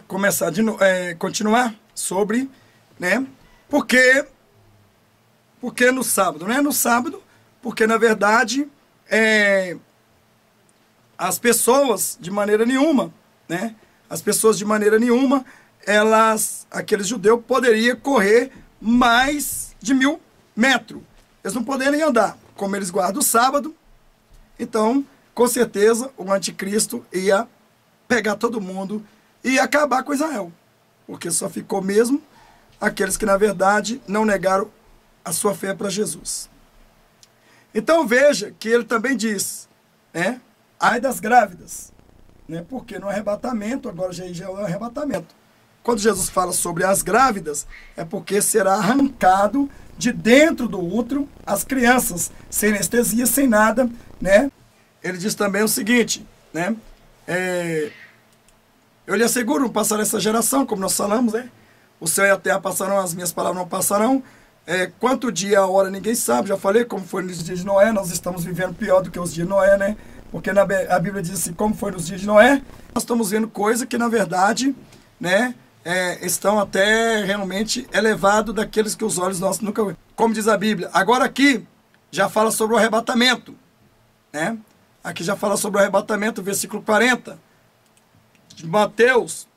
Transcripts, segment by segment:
começar de continuar sobre, né? Porque no sábado, né? No sábado, porque na verdade as pessoas de maneira nenhuma, né? As pessoas de maneira nenhuma, aqueles judeus poderiam correr mais de 1000 metros. Eles não poderiam andar. Como eles guardam o sábado, então, com certeza, o anticristo ia pegar todo mundo e acabar com Israel. Porque só ficou mesmo aqueles que, na verdade, não negaram a sua fé para Jesus. Então, veja que ele também diz, né? Ai das grávidas, né? Porque no arrebatamento, agora já é o arrebatamento. Quando Jesus fala sobre as grávidas, é porque será arrancado de dentro do útero as crianças, sem anestesia, sem nada, né? Ele diz também o seguinte, né? Eu lhe asseguro, não passará essa geração, como nós falamos, né? O céu e a terra passarão, as minhas palavras não passarão. Quanto dia e a hora ninguém sabe, já falei, como foi nos dias de Noé, nós estamos vivendo pior do que os dias de Noé, né? Porque a Bíblia diz assim, como foi nos dias de Noé, nós estamos vendo coisa que, na verdade, né, estão até realmente elevados daqueles que os olhos nossos nunca viram. Como diz a Bíblia. Agora aqui, já fala sobre o arrebatamento, né? Aqui já fala sobre o arrebatamento, versículo 40, de Mateus.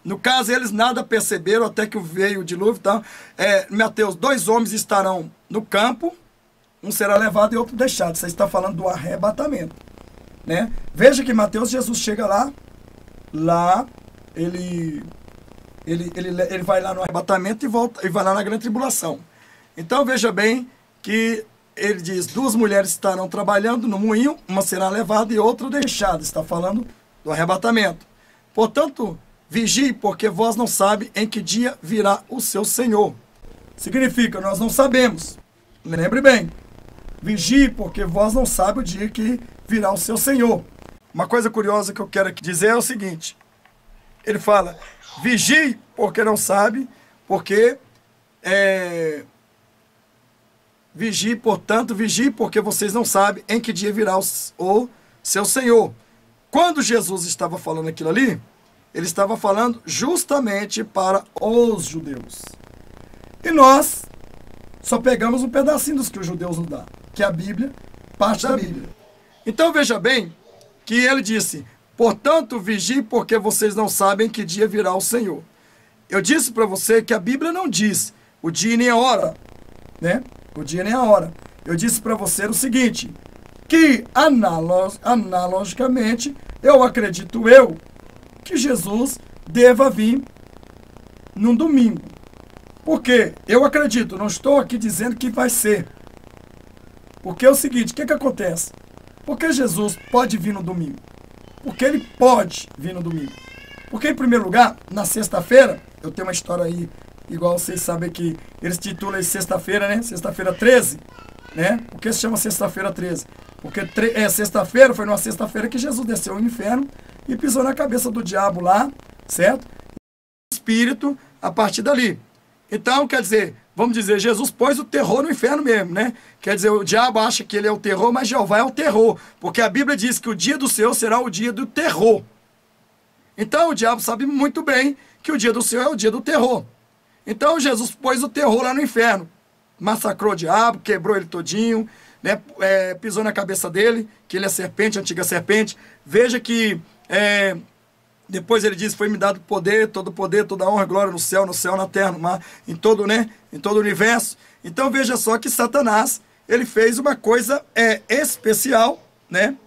No caso, eles nada perceberam até que veio o dilúvio. Tá? Mateus, 2 homens estarão no campo, um será levado e outro deixado. Você está falando do arrebatamento, né? Veja que Mateus, Jesus chega lá ele vai lá no arrebatamento e volta, e vai lá na grande tribulação. Então veja bem que ele diz, 2 mulheres estarão trabalhando no moinho, uma será levada e outra deixada. Está falando do arrebatamento. Portanto, vigie, porque vós não sabe em que dia virá o seu Senhor. Significa, nós não sabemos. Lembre bem, vigie, porque vós não sabe o dia que virá o seu Senhor. Uma coisa curiosa que eu quero aqui dizer é o seguinte. Ele fala, vigie, porque não sabe, porque vigie, portanto, vigie, porque vocês não sabem em que dia virá o seu Senhor. Quando Jesus estava falando aquilo ali, ele estava falando justamente para os judeus. E nós só pegamos um pedacinho dos que os judeus nos dão, que é a Bíblia, parte da Bíblia. Então veja bem que ele disse, portanto, vigie, porque vocês não sabem que dia virá o Senhor. Eu disse para você que a Bíblia não diz o dia nem a hora, né? O dia nem a hora. Eu disse para você o seguinte, que analogicamente, eu acredito que Jesus deva vir num domingo. Porque eu acredito, não estou aqui dizendo que vai ser. Porque é o seguinte, o que acontece? Porque Jesus pode vir no domingo? Porque ele pode vir no domingo. Porque, em primeiro lugar, na sexta-feira, eu tenho uma história aí, igual vocês sabem que eles titulam aí sexta-feira, né? Sexta-feira 13, né? Por que se chama sexta-feira 13? Porque sexta-feira foi numa sexta-feira que Jesus desceu ao inferno e pisou na cabeça do diabo lá, certo? Espírito a partir dali. Então, quer dizer, vamos dizer, Jesus pôs o terror no inferno mesmo, né? Quer dizer, o diabo acha que ele é o terror, mas Jeová é o terror. Porque a Bíblia diz que o dia do Senhor será o dia do terror. Então, o diabo sabe muito bem que o dia do Senhor é o dia do terror. Então, Jesus pôs o terror lá no inferno. Massacrou o diabo, quebrou ele todinho, né? Pisou na cabeça dele, que ele é serpente, antiga serpente. Veja que depois ele diz, foi-me dado poder, toda honra e glória no céu, na terra, no mar, em todo, né? Em todo o universo. Então veja só que Satanás, ele fez uma coisa especial, né?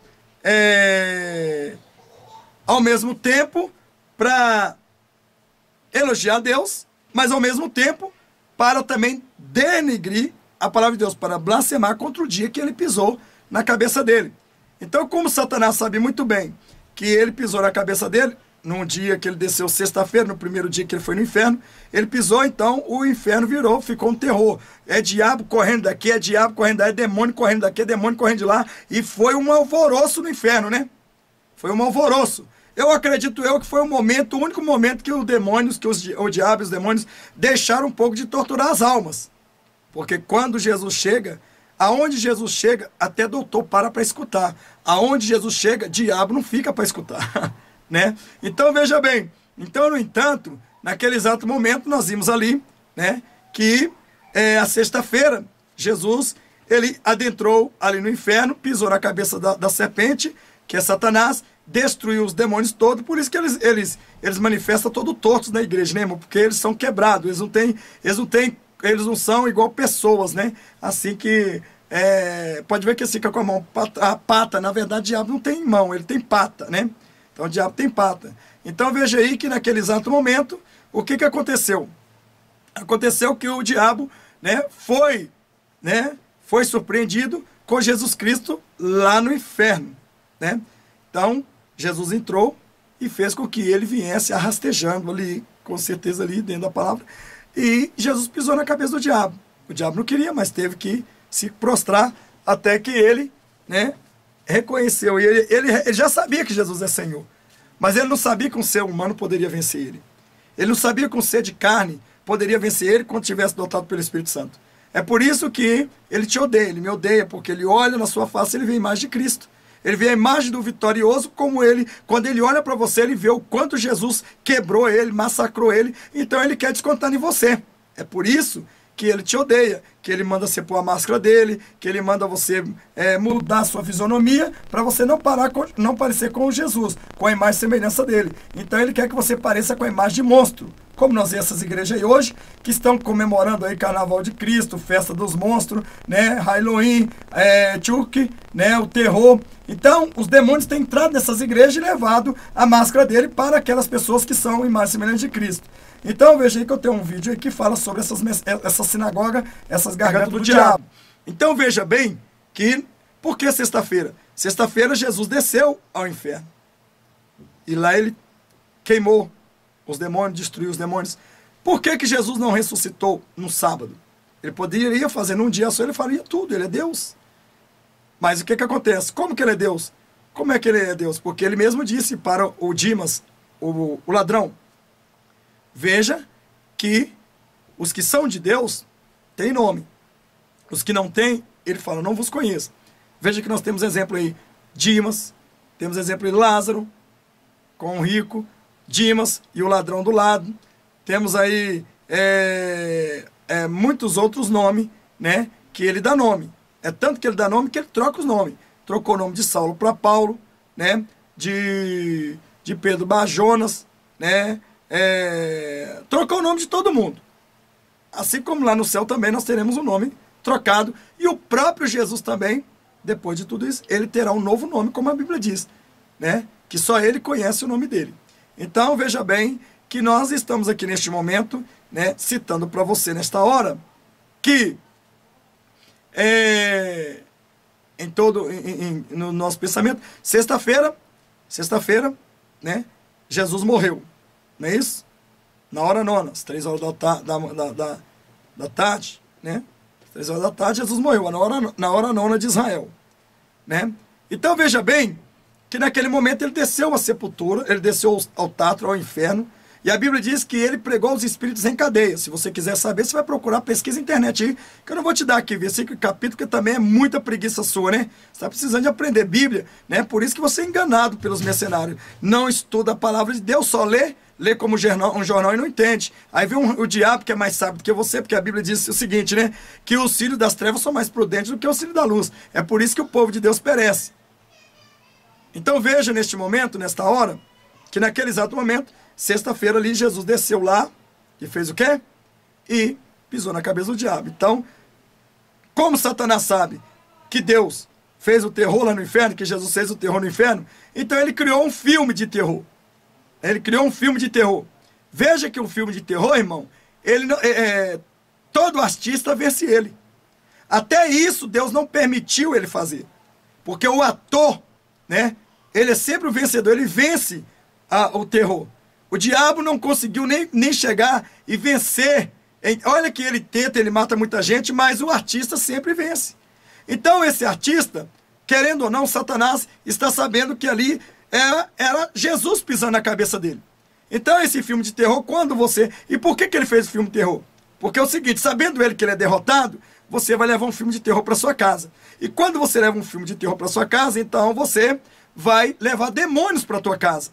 Ao mesmo tempo, para elogiar Deus, mas ao mesmo tempo, para também denegrir a palavra de Deus, para blasfemar contra o dia que ele pisou na cabeça dele. Então, como Satanás sabe muito bem que ele pisou na cabeça dele, num dia que ele desceu sexta-feira, no primeiro dia que ele foi no inferno, ele pisou, então o inferno virou, ficou um terror. É diabo correndo daqui, é diabo correndo daí, é demônio correndo daqui, é demônio correndo de lá, e foi um alvoroço no inferno, né? Foi um alvoroço. Eu acredito que foi o único momento que os demônios, o diabo e os demônios deixaram um pouco de torturar as almas. Porque quando Jesus chega, Aonde Jesus chega, até doutor para escutar. Aonde Jesus chega, diabo não fica para escutar. Né? Então, veja bem. Então, no entanto, naquele exato momento, nós vimos ali, né, que a sexta-feira, Jesus, ele adentrou ali no inferno, pisou na cabeça da serpente, que é Satanás, destruiu os demônios todos, por isso que eles manifestam todo tortos na igreja, né, irmão? Porque eles são quebrados, eles não são igual pessoas, né? Assim que, pode ver que fica com a mão, a pata, na verdade, o diabo não tem mão, ele tem pata, né? Então o diabo tem pata. Então veja aí que naquele exato momento, o que aconteceu? Aconteceu que o diabo, né, foi surpreendido com Jesus Cristo lá no inferno, né? Então, Jesus entrou e fez com que ele viesse arrastejando ali, com certeza ali dentro da palavra, e Jesus pisou na cabeça do diabo. O diabo não queria, mas teve que se prostrar até que ele, né, reconheceu. E ele já sabia que Jesus é Senhor, mas ele não sabia que um ser humano poderia vencer ele. Ele não sabia que um ser de carne poderia vencer ele quando tivesse dotado pelo Espírito Santo. É por isso que ele te odeia, ele me odeia, porque ele olha na sua face e ele vê a imagem de Cristo. Ele vê a imagem do vitorioso, como ele, quando ele olha para você, ele vê o quanto Jesus quebrou ele, massacrou ele, então ele quer descontar em você. É por isso que ele te odeia, que ele manda você pôr a máscara dele, que ele manda você mudar a sua fisionomia, para você não parecer com Jesus, com a imagem e semelhança dele. Então ele quer que você pareça com a imagem de monstro. Como nós vemos essas igrejas aí hoje, que estão comemorando aí Carnaval de Cristo, Festa dos Monstros, né, Halloween, Chuck, né, o terror. Então, os demônios têm entrado nessas igrejas e levado a máscara dele para aquelas pessoas que são imagem semelhante de Cristo. Então, veja aí que eu tenho um vídeo aí que fala sobre essa sinagoga, essas gargantas do diabo. Então, veja bem que, por que sexta-feira? Sexta-feira, Jesus desceu ao inferno. E lá ele queimou os demônios, destruiu os demônios. Por que Jesus não ressuscitou no sábado? Ele poderia fazer num dia só, ele faria tudo, ele é Deus. Mas o que acontece? Como que ele é Deus? Como é que ele é Deus? Porque ele mesmo disse para o Dimas, o ladrão, veja que os que são de Deus têm nome. Os que não têm, ele fala, não vos conheço. Veja que nós temos exemplo aí, Dimas, temos exemplo aí, Lázaro, com o rico, Dimas e o ladrão do lado. Temos aí muitos outros nomes, né, que ele dá nome. É tanto que ele dá nome que ele troca os nomes. Trocou o nome de Saulo para Paulo, né, de Pedro para Jonas, né, trocou o nome de todo mundo. Assim como lá no céu também nós teremos um nome trocado. E o próprio Jesus também, depois de tudo isso, ele terá um novo nome, como a Bíblia diz, né, que só ele conhece o nome dele. Então, veja bem que nós estamos aqui neste momento, né, citando para você nesta hora, que no nosso pensamento, sexta-feira, né, Jesus morreu, não é isso? Na hora nona, às 3 horas da tarde, né, às 3 horas da tarde, Jesus morreu, na hora nona de Israel, né? Então, veja bem, que naquele momento ele desceu à sepultura, ele desceu ao Tártaro, ao inferno, e a Bíblia diz que ele pregou os espíritos em cadeia. Se você quiser saber, você vai procurar, pesquisa na internet aí, que eu não vou te dar aqui versículo e capítulo, que também é muita preguiça sua, né? Você está precisando de aprender Bíblia, né? Por isso que você é enganado pelos mercenários. Não estuda a palavra de Deus, só lê como um jornal e não entende. Aí vem o diabo que é mais sábio do que você, porque a Bíblia diz o seguinte, né? Que os filhos das trevas são mais prudentes do que os filhos da luz. É por isso que o povo de Deus perece. Então veja neste momento, nesta hora, que naquele exato momento, sexta-feira ali, Jesus desceu lá e fez o quê? E pisou na cabeça do diabo. Então, como Satanás sabe que Deus fez o terror lá no inferno, que Jesus fez o terror no inferno, então ele criou um filme de terror. Ele criou um filme de terror. Veja que um filme de terror, irmão, ele não, todo artista vence ele. Até isso Deus não permitiu ele fazer. Porque o ator, né, ele é sempre o vencedor, ele vence o terror. O diabo não conseguiu nem chegar e vencer. Olha que ele tenta, ele mata muita gente, mas o artista sempre vence. Então esse artista, querendo ou não, Satanás está sabendo que ali era Jesus pisando na cabeça dele. Então esse filme de terror, quando você... E por que ele fez o filme de terror? Porque é o seguinte, sabendo ele que ele é derrotado, você vai levar um filme de terror para sua casa. E quando você leva um filme de terror para sua casa, então você vai levar demônios para tua casa.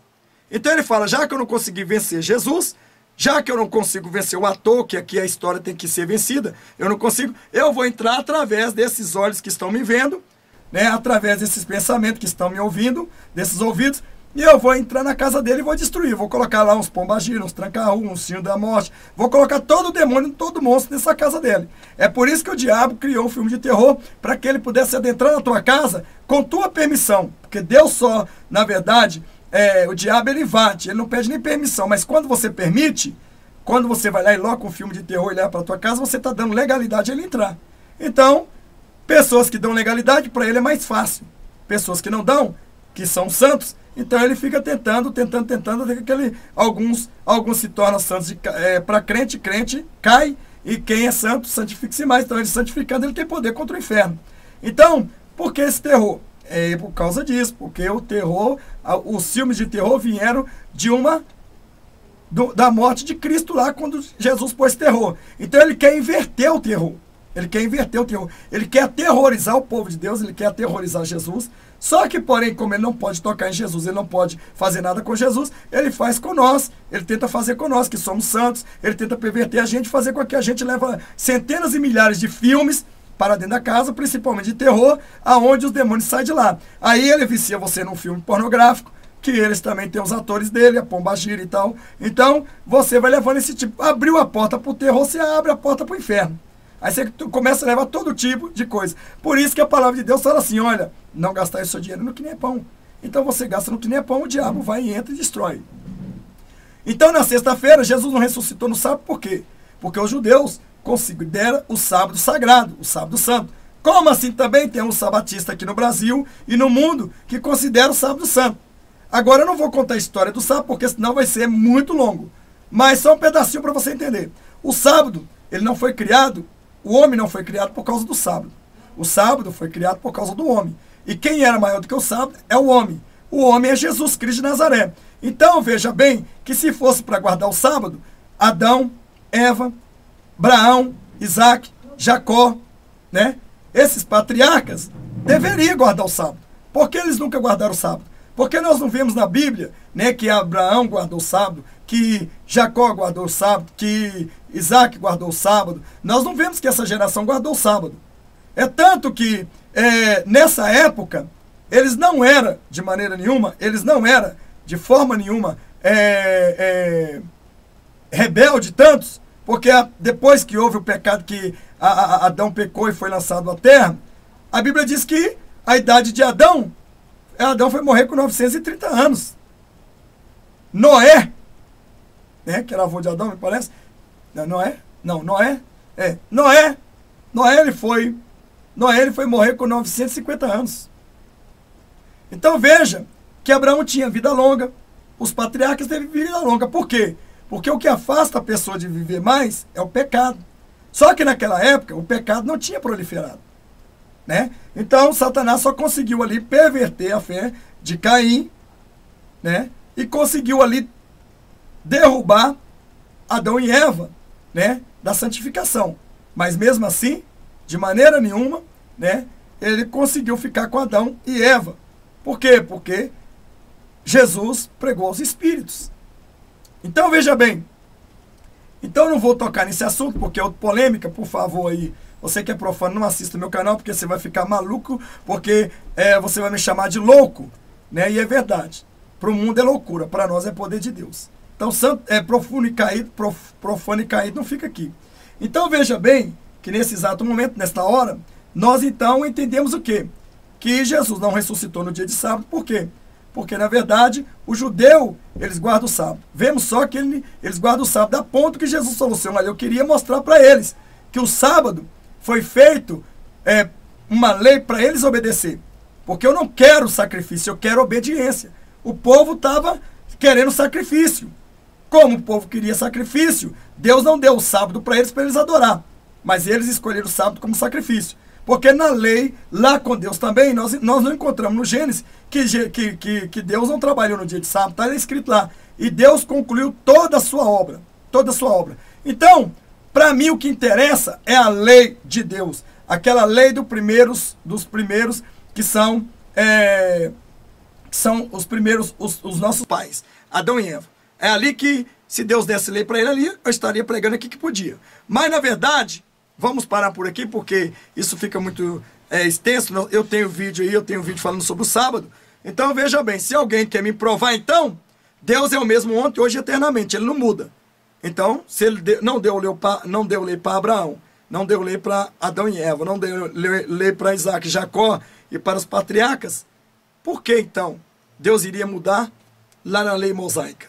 Então ele fala, já que eu não consegui vencer Jesus, já que eu não consigo vencer o ator, que aqui a história tem que ser vencida, eu não consigo, eu vou entrar através desses olhos que estão me vendo, né, através desses pensamentos que estão me ouvindo, desses ouvidos, e eu vou entrar na casa dele e vou destruir. Vou colocar lá uns pombagiros, uns tranca-rua, uns cinhos da morte. Vou colocar todo o demônio, todo o monstro nessa casa dele. É por isso que o diabo criou um filme de terror, para que ele pudesse adentrar na tua casa com tua permissão. Porque Deus só, na verdade, o diabo ele invade, ele não pede nem permissão. Mas quando você permite, quando você vai lá e loca um filme de terror e leva para tua casa, você está dando legalidade a ele entrar. Então, pessoas que dão legalidade, para ele é mais fácil. Pessoas que não dão, que são santos, então ele fica tentando, até que alguns se tornam santos. Para crente cai, e quem é santo santifica-se mais. Então ele santificando, ele tem poder contra o inferno. Então, por que esse terror? É por causa disso, porque o terror, os filmes de terror vieram da morte de Cristo lá, quando Jesus pôs terror. Então ele quer inverter o terror. Ele quer inverter o terror. Ele quer aterrorizar o povo de Deus, ele quer aterrorizar Jesus. Só que, porém, como ele não pode tocar em Jesus, ele não pode fazer nada com Jesus, ele faz com nós. Ele tenta fazer com nós, que somos santos. Ele tenta perverter a gente, fazer com que a gente leve centenas e milhares de filmes para dentro da casa, principalmente de terror, aonde os demônios saem de lá. Aí ele vicia você num filme pornográfico, que eles também têm os atores dele, a pombagira e tal. Então, você vai levando esse tipo. Abriu a porta para o terror, você abre a porta para o inferno. Aí você começa a levar todo tipo de coisa. Por isso que a palavra de Deus fala assim, olha, não gastar o seu dinheiro no que nem é pão. Então você gasta no que nem é pão, o diabo vai e entra e destrói. Então na sexta-feira, Jesus não ressuscitou no sábado, por quê? Porque os judeus consideram o sábado sagrado, o sábado santo. Como assim também tem um sabatista aqui no Brasil e no mundo que considera o sábado santo. Agora eu não vou contar a história do sábado, porque senão vai ser muito longo. Mas só um pedacinho para você entender. O sábado, ele não foi criado. O homem não foi criado por causa do sábado. O sábado foi criado por causa do homem. E quem era maior do que o sábado é o homem. O homem é Jesus Cristo de Nazaré. Então, veja bem, que se fosse para guardar o sábado, Adão, Eva, Abraão, Isaac, Jacó, né? Esses patriarcas deveriam guardar o sábado. Por que eles nunca guardaram o sábado? Porque nós não vemos na Bíblia, né, que Abraão guardou o sábado, que Jacó guardou o sábado, que Isaac guardou o sábado. Nós não vemos que essa geração guardou o sábado. É tanto que, nessa época, eles não eram, de maneira nenhuma, eles não eram, de forma nenhuma, rebelde tantos, porque depois que houve o pecado, que Adão pecou e foi lançado à terra, a Bíblia diz que a idade de Adão foi morrer com 930 anos. Noé, né, que era avô de Adão, me parece. Noé? Não, Noé. Noé ele foi morrer com 950 anos. Então veja que Abraão tinha vida longa, os patriarcas teve vida longa. Por quê? Porque o que afasta a pessoa de viver mais é o pecado. Só que naquela época o pecado não tinha proliferado, né? Então Satanás só conseguiu ali perverter a fé de Caim, né? E conseguiu ali derrubar Adão e Eva, né, da santificação. Mas mesmo assim, de maneira nenhuma, né, ele conseguiu ficar com Adão e Eva. Por quê? Porque Jesus pregou aos espíritos. Então veja bem, então eu não vou tocar nesse assunto, porque é outra polêmica. Por favor aí, você que é profano, não assista meu canal, porque você vai ficar maluco, porque você vai me chamar de louco, né? E é verdade. Para o mundo é loucura, para nós é poder de Deus. Então, profano e caído não fica aqui. Então, veja bem que nesse exato momento, nesta hora, nós então entendemos o quê? Que Jesus não ressuscitou no dia de sábado. Por quê? Porque, na verdade, o judeu, eles guardam o sábado. Vemos só que eles guardam o sábado a ponto que Jesus falou assim, olha, eu queria mostrar para eles que o sábado foi feito uma lei para eles obedecer. Porque eu não quero sacrifício, eu quero obediência. O povo estava querendo sacrifício. Como o povo queria sacrifício, Deus não deu o sábado para eles adorar. Mas eles escolheram o sábado como sacrifício. Porque na lei, lá com Deus também, nós não encontramos no Gênesis que Deus não trabalhou no dia de sábado. Está escrito lá. E Deus concluiu toda a sua obra. Toda a sua obra. Então, Para mim o que interessa é a lei de Deus. Aquela lei dos primeiros que são os primeiros, os nossos pais, Adão e Eva. É ali que, se Deus desse lei para ele ali, eu estaria pregando aqui que podia. Mas, na verdade, vamos parar por aqui, porque isso fica muito extenso. Eu tenho vídeo aí, eu tenho vídeo falando sobre o sábado. Então, veja bem, se alguém quer me provar, então, Deus é o mesmo ontem, hoje e eternamente, ele não muda. Então, se ele não deu lei para Abraão, não deu lei para Adão e Eva, não deu lei para Isaac, Jacó e para os patriarcas, por que então Deus iria mudar lá na lei mosaica?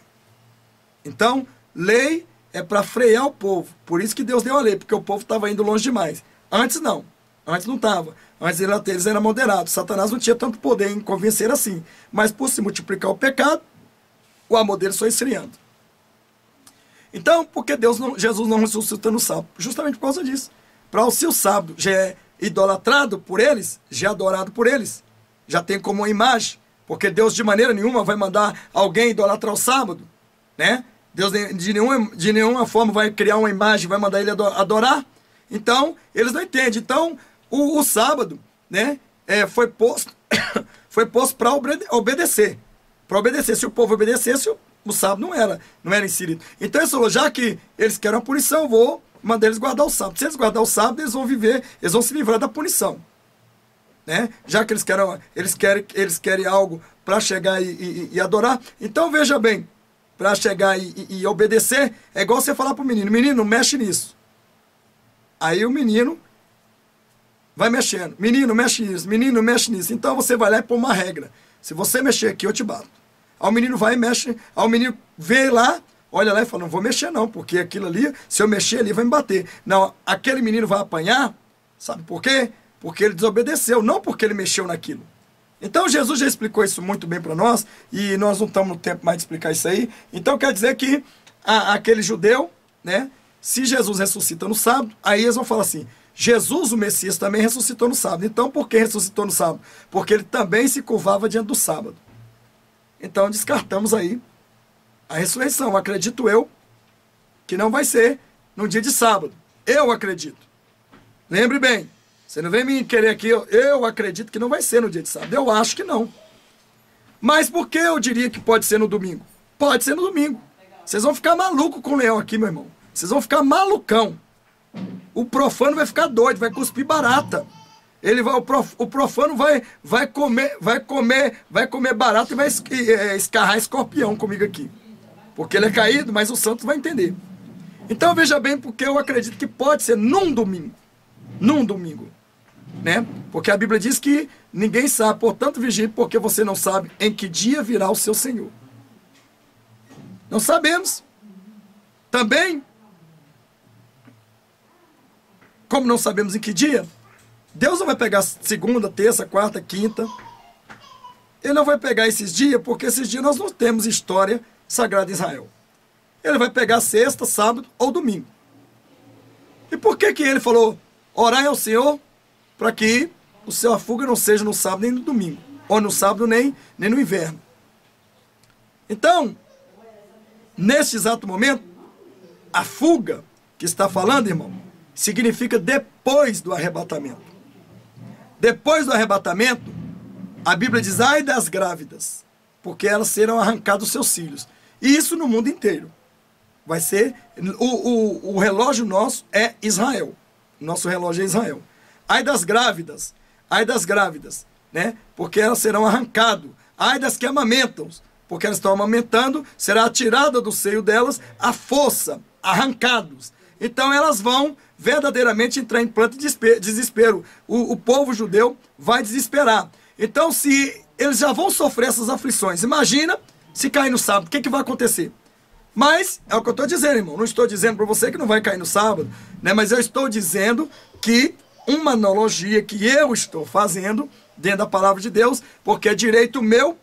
Então, lei é para frear o povo. Por isso que Deus deu a lei, porque o povo estava indo longe demais. Antes não. Antes não estava. Antes eles eram moderados. Satanás não tinha tanto poder em convencer assim. Mas por se multiplicar o pecado, o amor deles foi esfriando. Então, por que Jesus não ressuscita no sábado? Justamente por causa disso. Para se o sábado já é idolatrado por eles, já é adorado por eles, já tem como uma imagem, porque Deus de maneira nenhuma vai mandar alguém idolatrar o sábado, né? Deus de nenhuma forma vai criar uma imagem, vai mandar ele adorar. Então, eles não entendem. Então, o sábado, né, foi posto para obedecer. Para obedecer. Se o povo obedecesse, o sábado não era inserido. Então, ele falou, já que eles querem uma punição, eu vou mandar eles guardar o sábado. Se eles guardar o sábado, eles vão se livrar da punição. Né? Já que eles querem algo para chegar e adorar. Então, veja bem, para chegar e obedecer, é igual você falar para o menino, menino, não mexe nisso. Aí o menino vai mexendo. Menino, mexe nisso. Menino, mexe nisso. Então você vai lá e põe uma regra. Se você mexer aqui, eu te bato. Aí o menino vai e mexe. Aí o menino vê lá, olha lá e fala, não vou mexer não, porque aquilo ali, se eu mexer ali, vai me bater. Não, aquele menino vai apanhar, sabe por quê? Porque ele desobedeceu, não porque ele mexeu naquilo. Então Jesus já explicou isso muito bem para nós, e nós não estamos no tempo mais de explicar isso aí. Então quer dizer que aquele judeu, né, se Jesus ressuscita no sábado, aí eles vão falar assim, Jesus, o Messias, também ressuscitou no sábado. Então por que ressuscitou no sábado? Porque ele também se curvava diante do sábado. Então descartamos aí a ressurreição. Acredito eu que não vai ser no dia de sábado. Eu acredito. Lembre bem, você não vem me querer aqui, eu acredito que não vai ser no dia de sábado. Eu acho que não. Mas por que eu diria que pode ser no domingo? Pode ser no domingo. Vocês vão ficar malucos com o leão aqui, meu irmão. Vocês vão ficar malucão. O profano vai ficar doido, vai cuspir barata. O profano vai comer barata e vai escarrar escorpião comigo aqui. Porque ele é caído, mas o santo vai entender. Então veja bem, porque eu acredito que pode ser num domingo. Num domingo. Né? Porque a Bíblia diz que ninguém sabe, portanto vigie, porque você não sabe em que dia virá o seu Senhor. Não sabemos. Também, como não sabemos em que dia, Deus não vai pegar segunda, terça, quarta, quinta. Ele não vai pegar esses dias, porque esses dias nós não temos história sagrada em Israel. Ele vai pegar sexta, sábado ou domingo. E por que ele falou, orai ao Senhor, para que o seu fuga não seja no sábado nem no domingo, ou no sábado nem no inverno. Então, neste exato momento, a fuga que está falando, irmão, significa depois do arrebatamento. Depois do arrebatamento, a Bíblia diz, ai das grávidas, porque elas serão arrancados os seus filhos. E isso no mundo inteiro. Vai ser, o relógio nosso é Israel. Nosso relógio é Israel. Ai das grávidas, né? Porque elas serão arrancadas. Ai das que amamentam, porque elas estão amamentando, será tirada do seio delas a força, arrancados. Então elas vão verdadeiramente entrar em pranto e desespero. O povo judeu vai desesperar. Então se eles já vão sofrer essas aflições, imagina se cair no sábado, o que vai acontecer? Mas é o que eu estou dizendo, irmão. Não estou dizendo para você que não vai cair no sábado, né? Mas eu estou dizendo que uma analogia que eu estou fazendo dentro da palavra de Deus, porque é direito meu.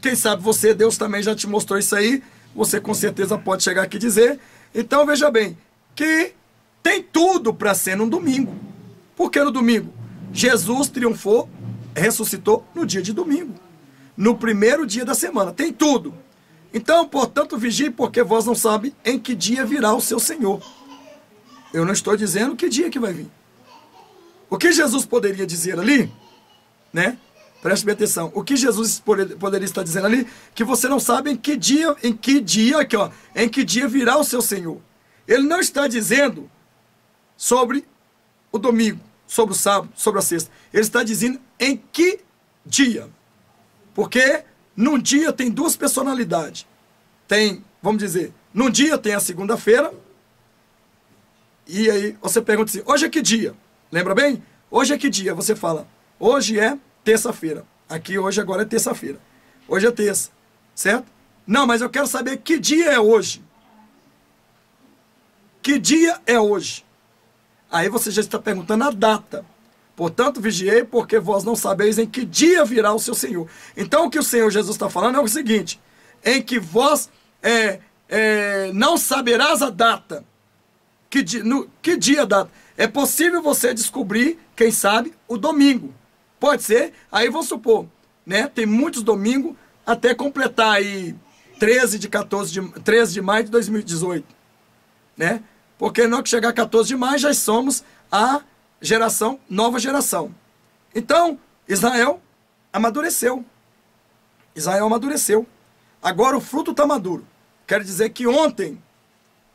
Quem sabe você, Deus também já te mostrou isso aí. Você com certeza pode chegar aqui e dizer. Então veja bem, que tem tudo para ser no domingo. Por que no domingo? Jesus triunfou, ressuscitou no dia de domingo. No primeiro dia da semana. Tem tudo. Então, portanto, vigie, porque vós não sabe em que dia virá o seu Senhor. Eu não estou dizendo que dia que vai vir. O que Jesus poderia dizer ali, né? Preste bem atenção. O que Jesus poderia estar dizendo ali, que você não sabe em que dia aqui, ó, em que dia virá o seu Senhor. Ele não está dizendo sobre o domingo, sobre o sábado, sobre a sexta. Ele está dizendo em que dia. Porque num dia tem duas personalidades. Tem, vamos dizer, num dia tem a segunda-feira. E aí você pergunta assim, hoje é que dia? Lembra bem? Hoje é que dia? Você fala, hoje é terça-feira. Aqui hoje agora é terça-feira. Hoje é terça, certo? Não, mas eu quero saber que dia é hoje. Que dia é hoje? Aí você já está perguntando a data. Portanto, vigiei, porque vós não sabeis em que dia virá o seu Senhor. Então, o que o Senhor Jesus está falando é o seguinte, em que vós não saberás a data. Que dia a data? É possível você descobrir, quem sabe, o domingo. Pode ser, aí vamos supor, né? Tem muitos domingos até completar aí 13 de maio de 2018, né? Porque não que chegar a 14 de maio já somos a nova geração. Então, Israel amadureceu. Israel amadureceu. Agora o fruto está maduro. Quero dizer que ontem,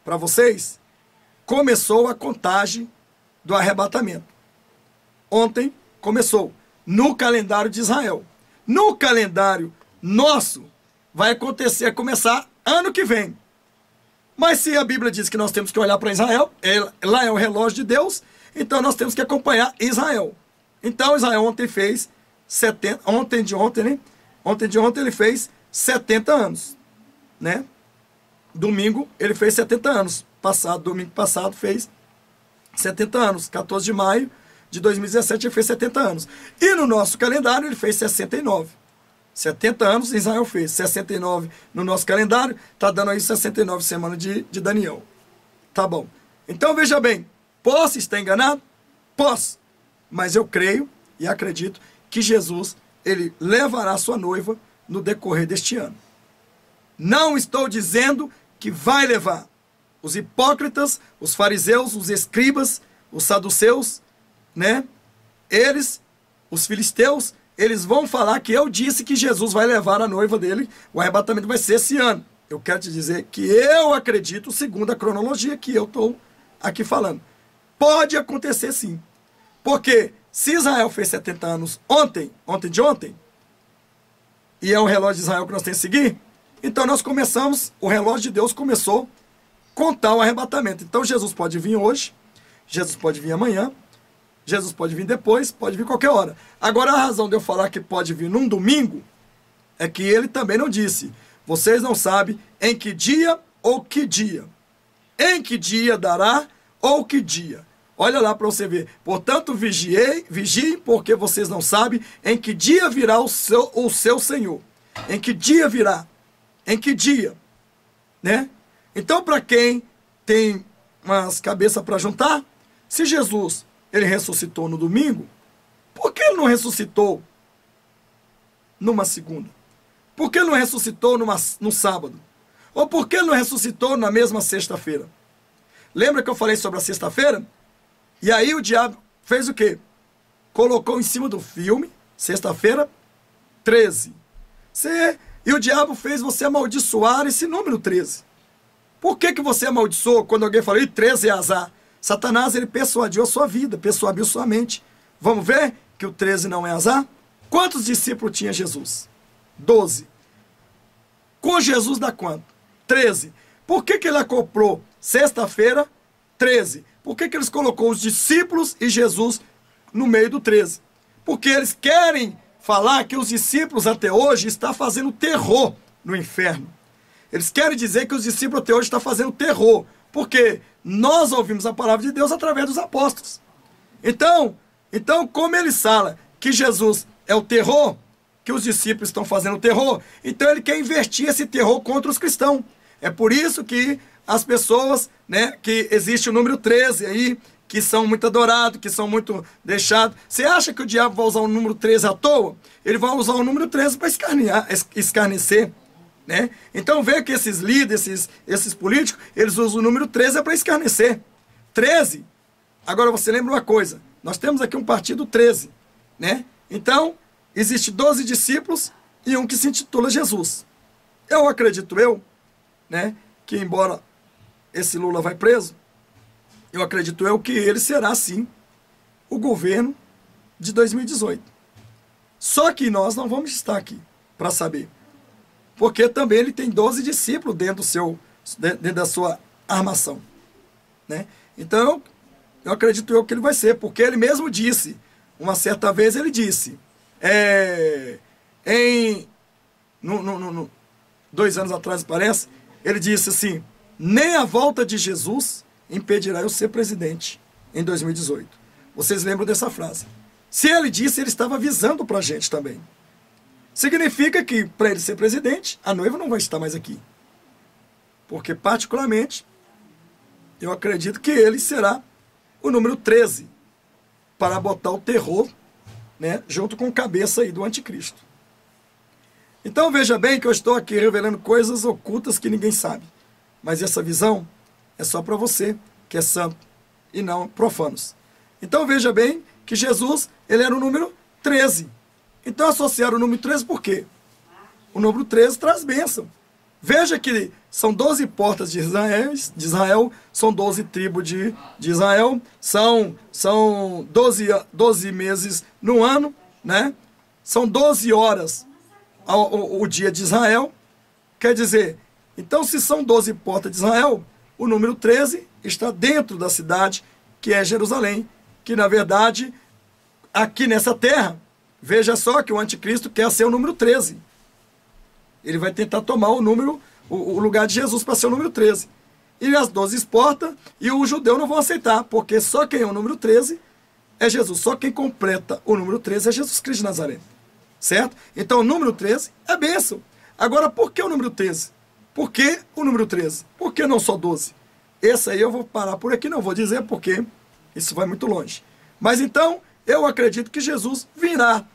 para vocês, começou a contagem do arrebatamento. Ontem começou. No calendário de Israel. No calendário nosso, vai começar ano que vem. Mas se a Bíblia diz que nós temos que olhar para Israel, lá é o relógio de Deus, então nós temos que acompanhar Israel. Então Israel ontem fez 70, ontem de ontem ele fez 70 anos, né? Domingo ele fez 70 anos. Domingo passado fez 70 anos, 14 de maio de 2017 ele fez 70 anos. E no nosso calendário ele fez 69. 70 anos Israel fez, 69 no nosso calendário, está dando aí 69 semanas de Daniel. Tá bom. Então veja bem, posso estar enganado? Posso. Mas eu creio e acredito que Jesus, ele levará sua noiva no decorrer deste ano. Não estou dizendo que vai levar. Os hipócritas, os fariseus, os escribas, os saduceus, né? Eles, os filisteus, eles vão falar que eu disse que Jesus vai levar a noiva dele, o arrebatamento vai ser esse ano. Eu quero te dizer que eu acredito, segundo a cronologia que eu estou aqui falando. Pode acontecer sim. Porque se Israel fez 70 anos ontem de ontem, e é o relógio de Israel que nós temos que seguir, então nós começamos, o relógio de Deus começou a contar o arrebatamento. Então Jesus pode vir hoje, Jesus pode vir amanhã, Jesus pode vir depois, pode vir qualquer hora. Agora a razão de eu falar que pode vir num domingo é que ele também não disse. Vocês não sabem em que dia ou que dia. Em que dia dará ou que dia. Olha lá para você ver. Portanto, vigiem, porque vocês não sabem em que dia virá o seu Senhor. Em que dia virá? Em que dia? Né? Então, para quem tem umas cabeças para juntar, se Jesus ele ressuscitou no domingo, por que ele não ressuscitou numa segunda? Por que ele não ressuscitou no sábado? Ou por que ele não ressuscitou na mesma sexta-feira? Lembra que eu falei sobre a sexta-feira? E aí o diabo fez o quê? Colocou em cima do filme, sexta-feira, 13. E o diabo fez você amaldiçoar esse número 13. Por que você amaldiçoou quando alguém falou, 13 é azar? Satanás, ele persuadiu a sua vida, persuadiu sua mente. Vamos ver que o 13 não é azar? Quantos discípulos tinha Jesus? 12. Com Jesus dá quanto? 13. Por que ele acoplou sexta-feira, 13? Por que eles colocou os discípulos e Jesus no meio do 13? Porque eles querem falar que os discípulos até hoje estão fazendo terror no inferno. Eles querem dizer que os discípulos até hoje estão fazendo terror. Porque nós ouvimos a palavra de Deus através dos apóstolos. Então como eles falam que Jesus é o terror, que os discípulos estão fazendo terror, então ele quer investir esse terror contra os cristãos. É por isso que as pessoas, né, que existe o número 13 aí, que são muito adorados, que são muito deixados. Você acha que o diabo vai usar o número 13 à toa? Ele vai usar o número 13 para escarnecer. Né? Então vê que esses líderes, esses políticos, eles usam o número 13 para escarnecer. 13, agora você lembra uma coisa, nós temos aqui um partido 13, né? Então, existe 12 discípulos e um que se intitula Jesus. Eu acredito né, que embora esse Lula vai preso, eu acredito que ele será sim o governo de 2018. Só que nós não vamos estar aqui para saber. Porque também ele tem 12 discípulos dentro da sua armação, né? Então, eu acredito que ele vai ser, porque ele mesmo disse, uma certa vez ele disse, 2 anos atrás parece, ele disse assim, nem a volta de Jesus impedirá eu ser presidente em 2018. Vocês lembram dessa frase? Se ele disse, ele estava avisando para a gente também. Significa que, para ele ser presidente, a noiva não vai estar mais aqui. Porque, particularmente, eu acredito que ele será o número 13 para botar o terror, né, junto com a cabeça aí do anticristo. Então, veja bem que eu estou aqui revelando coisas ocultas que ninguém sabe. Mas essa visão é só para você, que é santo, e não profanos. Então, veja bem que Jesus, ele era o número 13. Então, associaram o número 13 por quê? O número 13 traz bênção. Veja que são 12 portas de Israel, são 12 tribos de Israel, são 12 meses no ano, né? São 12 horas o dia de Israel. Quer dizer, então se são 12 portas de Israel, o número 13 está dentro da cidade, que é Jerusalém, que na verdade, aqui nessa terra, veja só que o anticristo quer ser o número 13. Ele vai tentar tomar o lugar de Jesus para ser o número 13. E as 12 portas, e o judeu não vão aceitar, porque só quem é o número 13 é Jesus. Só quem completa o número 13 é Jesus Cristo de Nazaré. Certo? Então o número 13 é bênção. Agora, por que o número 13? Por que o número 13? Por que não só 12? Esse aí eu vou parar por aqui, não vou dizer porque isso vai muito longe. Mas então, eu acredito que Jesus virá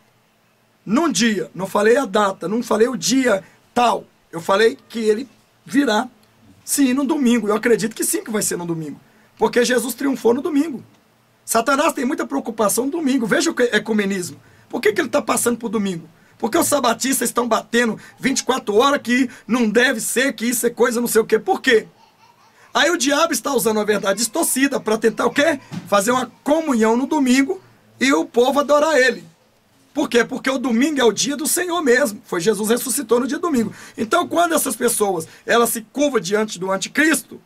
num dia, não falei a data, não falei o dia tal, eu falei que ele virá, sim, no domingo. Eu acredito que sim, que vai ser no domingo, porque Jesus triunfou no domingo. Satanás tem muita preocupação no domingo. Veja o ecumenismo. Por que ele está passando para o domingo? Porque os sabatistas estão batendo 24 horas que não deve ser, que isso é coisa não sei o quê. Por quê? Aí o diabo está usando a verdade distorcida para tentar o quê? Fazer uma comunhão no domingo e o povo adorar ele. Por quê? Porque o domingo é o dia do Senhor mesmo. Foi Jesus ressuscitou no dia domingo. Então, quando essas pessoas, elas se curvam diante do anticristo,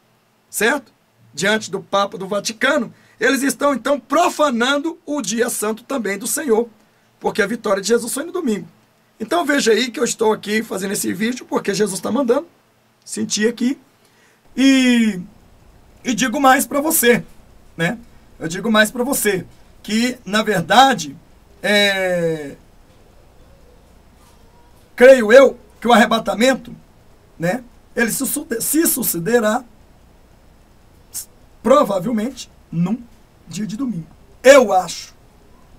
certo? Diante do Papa do Vaticano, eles estão, então, profanando o dia santo também do Senhor. Porque a vitória de Jesus foi no domingo. Então, veja aí que eu estou aqui fazendo esse vídeo, porque Jesus está mandando. Senti aqui. E digo mais para você, né? Eu digo mais para você, que, na verdade, creio eu que o arrebatamento, né, ele se sucederá provavelmente num dia de domingo. Eu acho,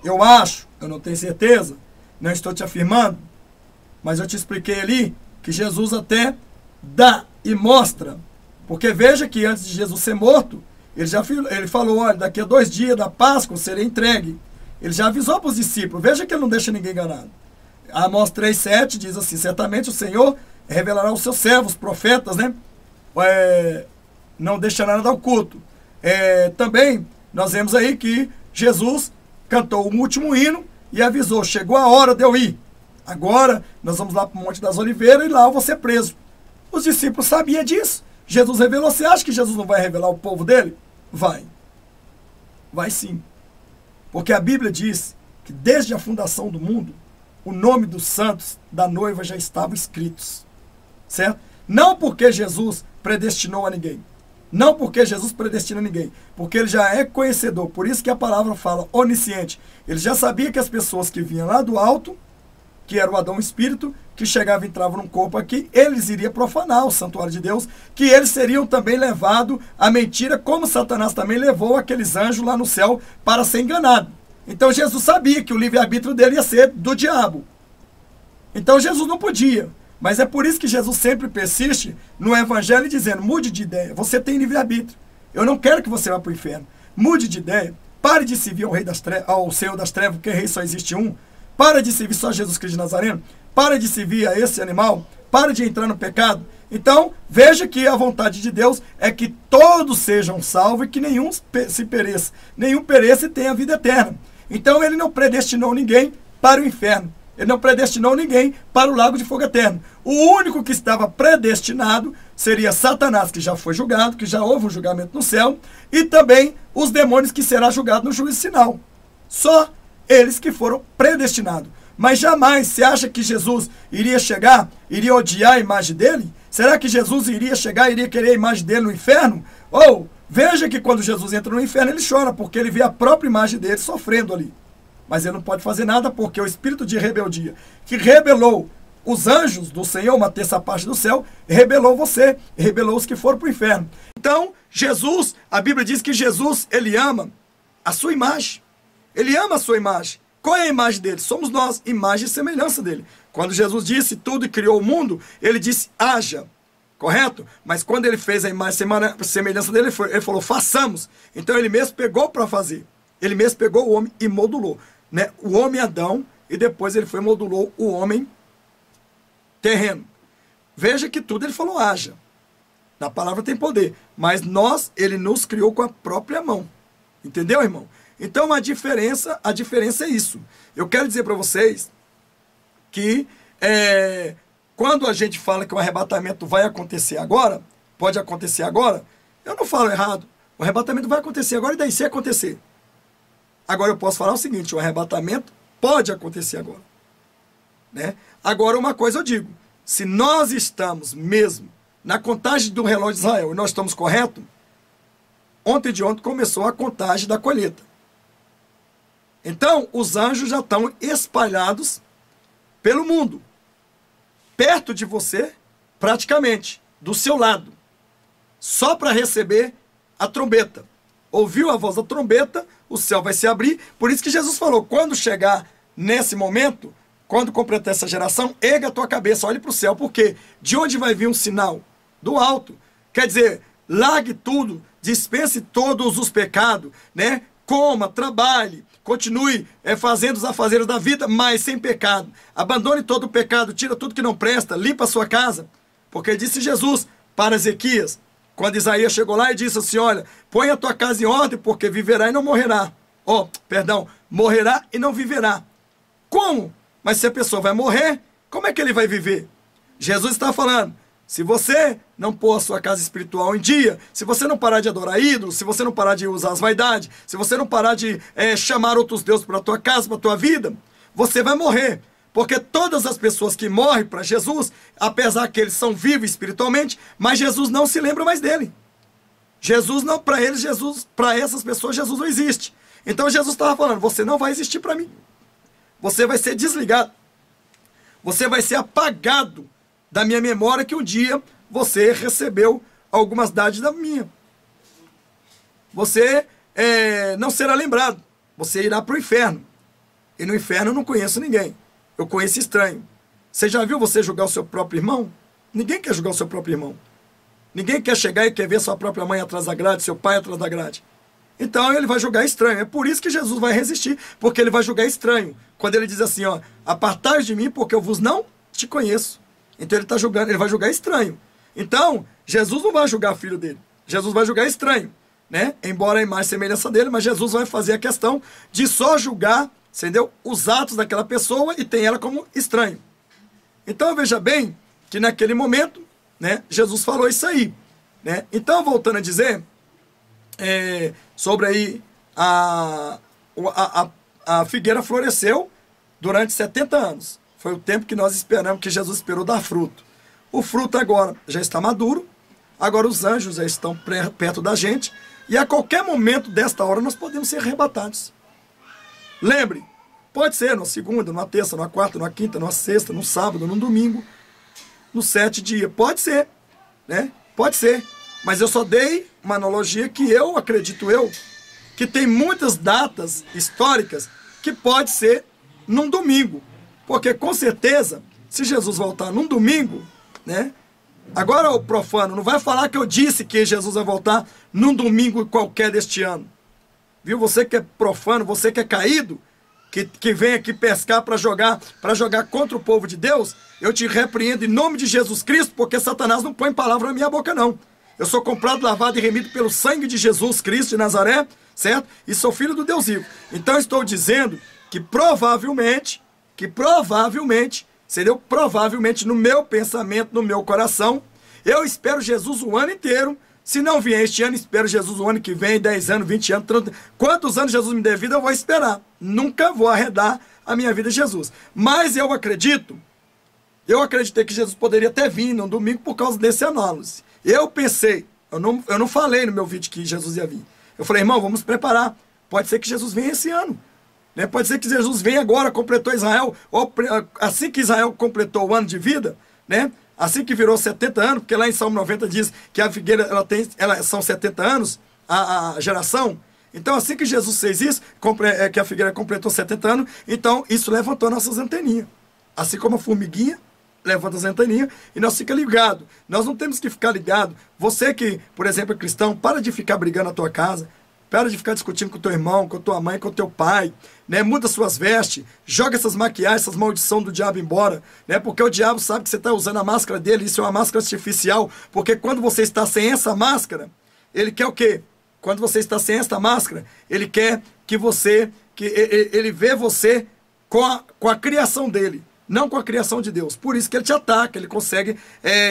eu não tenho certeza, não estou te afirmando, mas eu te expliquei ali que Jesus até dá e mostra, porque veja que antes de Jesus ser morto, ele falou, olha, daqui a 2 dias da Páscoa serei entregue. Ele já avisou para os discípulos, veja que ele não deixa ninguém enganado. Amós 3,7 diz assim, certamente o Senhor revelará aos seus servos, profetas, né? Não deixará nada oculto. Também nós vemos aí que Jesus cantou o último hino e avisou, chegou a hora de eu ir. Agora nós vamos lá para o Monte das Oliveiras e lá eu vou ser preso. Os discípulos sabiam disso. Jesus revelou. Você acha que Jesus não vai revelar o povo dele? Vai. Vai sim. Porque a Bíblia diz que desde a fundação do mundo, o nome dos santos da noiva já estavam escritos. Certo? Não porque Jesus predestinou a ninguém. Não porque Jesus predestina ninguém. Porque ele já é conhecedor. Por isso que a palavra fala onisciente. Ele já sabia que as pessoas que vinham lá do alto, que era o Adão Espírito, que chegava e entrava num corpo aqui, eles iriam profanar o santuário de Deus, que eles seriam também levados à mentira, como Satanás também levou aqueles anjos lá no céu para ser enganado. Então Jesus sabia que o livre-arbítrio dele ia ser do diabo. Então Jesus não podia. Mas é por isso que Jesus sempre persiste no evangelho dizendo, mude de ideia, você tem livre-arbítrio. Eu não quero que você vá para o inferno. Mude de ideia. Pare de servir ao Senhor das Trevas, porque rei só existe um. Para de servir só Jesus Cristo de Nazareno. Para de servir a esse animal. Para de entrar no pecado. Então, veja que a vontade de Deus é que todos sejam salvos e que nenhum se pereça. Nenhum pereça e tenha a vida eterna. Então, ele não predestinou ninguém para o inferno. Ele não predestinou ninguém para o lago de fogo eterno. O único que estava predestinado seria Satanás, que já foi julgado, que já houve um julgamento no céu, e também os demônios, que será julgado no juízo final. Só eles que foram predestinados. Mas jamais se acha que Jesus iria chegar, iria odiar a imagem dele? Será que Jesus iria chegar, iria querer a imagem dele no inferno? Ou, veja que quando Jesus entra no inferno, ele chora, porque ele vê a própria imagem dele sofrendo ali. Mas ele não pode fazer nada, porque o espírito de rebeldia, que rebelou os anjos do Senhor, uma terça parte do céu, rebelou você, rebelou os que foram para o inferno. Então, Jesus, a Bíblia diz que Jesus, ele ama a sua imagem. Ele ama a sua imagem. Qual é a imagem dele? Somos nós, imagem e semelhança dele. Quando Jesus disse tudo e criou o mundo, ele disse haja, correto? Mas quando ele fez a imagem e semelhança dele, ele falou façamos. Então ele mesmo pegou para fazer. Ele mesmo pegou o homem e modulou, né? O homem Adão, e depois ele foi e modulou o homem terreno. Veja que tudo ele falou haja. Na palavra tem poder. Mas nós, ele nos criou com a própria mão. Entendeu, irmão? Então a diferença é isso. Eu quero dizer para vocês que quando a gente fala que o arrebatamento vai acontecer agora, pode acontecer agora, eu não falo errado. O arrebatamento vai acontecer agora, e daí se acontecer. Agora eu posso falar o seguinte, o arrebatamento pode acontecer agora. Né? Agora uma coisa eu digo, se nós estamos mesmo na contagem do relógio de Israel e nós estamos corretos, ontem de ontem começou a contagem da colheita. Então, os anjos já estão espalhados pelo mundo. Perto de você, praticamente, do seu lado. Só para receber a trombeta. Ouviu a voz da trombeta, o céu vai se abrir. Por isso que Jesus falou, quando chegar nesse momento, quando completar essa geração, erga a tua cabeça, olhe para o céu. Porque de onde vai vir um sinal? Do alto. Quer dizer, largue tudo, dispense todos os pecados, né? Coma, trabalhe, continue fazendo os afazeres da vida, mas sem pecado. Abandone todo o pecado, tira tudo que não presta, limpa a sua casa. Porque disse Jesus para Ezequias, quando Isaías chegou lá e disse assim, olha, põe a tua casa em ordem, porque viverá e não morrerá. Morrerá e não viverá. Como? Mas se a pessoa vai morrer, como é que ele vai viver? Jesus está falando, se você não pôr a sua casa espiritual em dia, se você não parar de adorar ídolos, se você não parar de usar as vaidades, se você não parar de chamar outros deuses para a tua casa, para a tua vida, você vai morrer. Porque todas as pessoas que morrem para Jesus, apesar que eles são vivos espiritualmente, mas Jesus não se lembra mais dele. Jesus não, para eles, Jesus, para essas pessoas, Jesus não existe. Então Jesus estava falando, você não vai existir para mim. Você vai ser desligado. Você vai ser apagado da minha memória, que um dia você recebeu algumas dádivas da minha. Você não será lembrado. Você irá para o inferno. E no inferno eu não conheço ninguém. Eu conheço estranho. Você já viu você julgar o seu próprio irmão? Ninguém quer julgar o seu próprio irmão. Ninguém quer chegar e quer ver sua própria mãe atrás da grade, seu pai atrás da grade. Então ele vai julgar estranho. É por isso que Jesus vai resistir, porque ele vai julgar estranho. Quando ele diz assim, ó, apartai de mim, porque eu vos não te conheço. Então ele está julgando, ele vai julgar estranho. Então, Jesus não vai julgar filho dele. Jesus vai julgar estranho, né? Embora a imagem e semelhança dele, mas Jesus vai fazer a questão de só julgar, entendeu? Os atos daquela pessoa e tem ela como estranho. Então veja bem que naquele momento, né, Jesus falou isso aí, né? Então, voltando a dizer, sobre aí a figueira floresceu durante 70 anos. Foi o tempo que nós esperamos, que Jesus esperou dar fruto. O fruto agora já está maduro, agora os anjos já estão perto da gente, e a qualquer momento desta hora nós podemos ser arrebatados. Lembre, pode ser numa segunda, numa terça, numa quarta, numa quinta, numa sexta, num sábado, num domingo, nos 7 dias. Pode ser, né? Pode ser. Mas eu só dei uma analogia que eu acredito que tem muitas datas históricas que pode ser num domingo. Porque com certeza, se Jesus voltar num domingo, né? Agora, o profano, não vai falar que eu disse que Jesus vai voltar num domingo qualquer deste ano. Viu? Você que é profano, você que é caído, que vem aqui pescar para jogar contra o povo de Deus, eu te repreendo em nome de Jesus Cristo, porque Satanás não põe palavra na minha boca, não. Eu sou comprado, lavado e remido pelo sangue de Jesus Cristo de Nazaré, certo? E sou filho do Deus vivo. Então, estou dizendo que provavelmente, seria provavelmente no meu pensamento, no meu coração, eu espero Jesus o ano inteiro. Se não vier este ano, espero Jesus o ano que vem, 10 anos, 20 anos, 30. Quantos anos Jesus me der vida, eu vou esperar. Nunca vou arredar a minha vida a Jesus. Mas eu acreditei que Jesus poderia até vir no domingo por causa desse análise. Eu pensei, eu não falei no meu vídeo que Jesus ia vir. Eu falei, irmão, vamos preparar. Pode ser que Jesus venha esse ano. Né? Pode ser que Jesus venha agora, completou Israel, assim que Israel completou o ano de vida, né? Assim que virou 70 anos, porque lá em Salmo 90 diz que a figueira são 70 anos, a geração. Então, assim que Jesus fez isso, que a figueira completou 70 anos, então isso levantou nossas anteninhas. Assim como a formiguinha levanta as anteninhas e nós fica ligado. Nós não temos que ficar ligado. Você que, por exemplo, é cristão, para de ficar brigando na tua casa. Para de ficar discutindo com teu irmão, com tua mãe, com teu pai, né? Muda suas vestes, joga essas maquiagens, essas maldições do diabo embora, né? Porque o diabo sabe que você está usando a máscara dele, isso é uma máscara artificial, porque quando você está sem essa máscara, ele quer o quê? Quando você está sem essa máscara, ele quer que ele vê você com a criação dele, não com a criação de Deus. Por isso que ele te ataca, ele consegue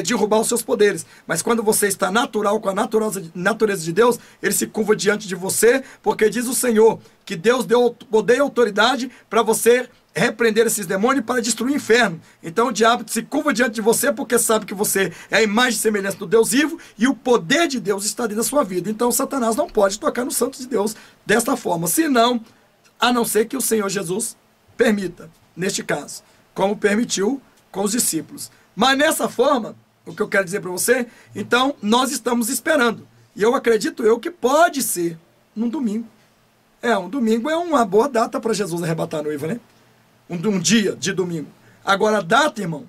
derrubar os seus poderes. Mas quando você está natural, com a natureza de Deus, ele se curva diante de você, porque diz o Senhor que Deus deu poder e autoridade para você repreender esses demônios para destruir o inferno. Então o diabo se curva diante de você porque sabe que você é a imagem e semelhança do Deus vivo e o poder de Deus está dentro da sua vida. Então Satanás não pode tocar no santo de Deus desta forma, senão, a não ser que o Senhor Jesus permita, neste caso, como permitiu com os discípulos. Mas nessa forma, o que eu quero dizer para você, então nós estamos esperando. E eu acredito que pode ser num domingo. Um domingo é uma boa data para Jesus arrebatar a noiva, né? Um dia de domingo. Agora a data, irmão,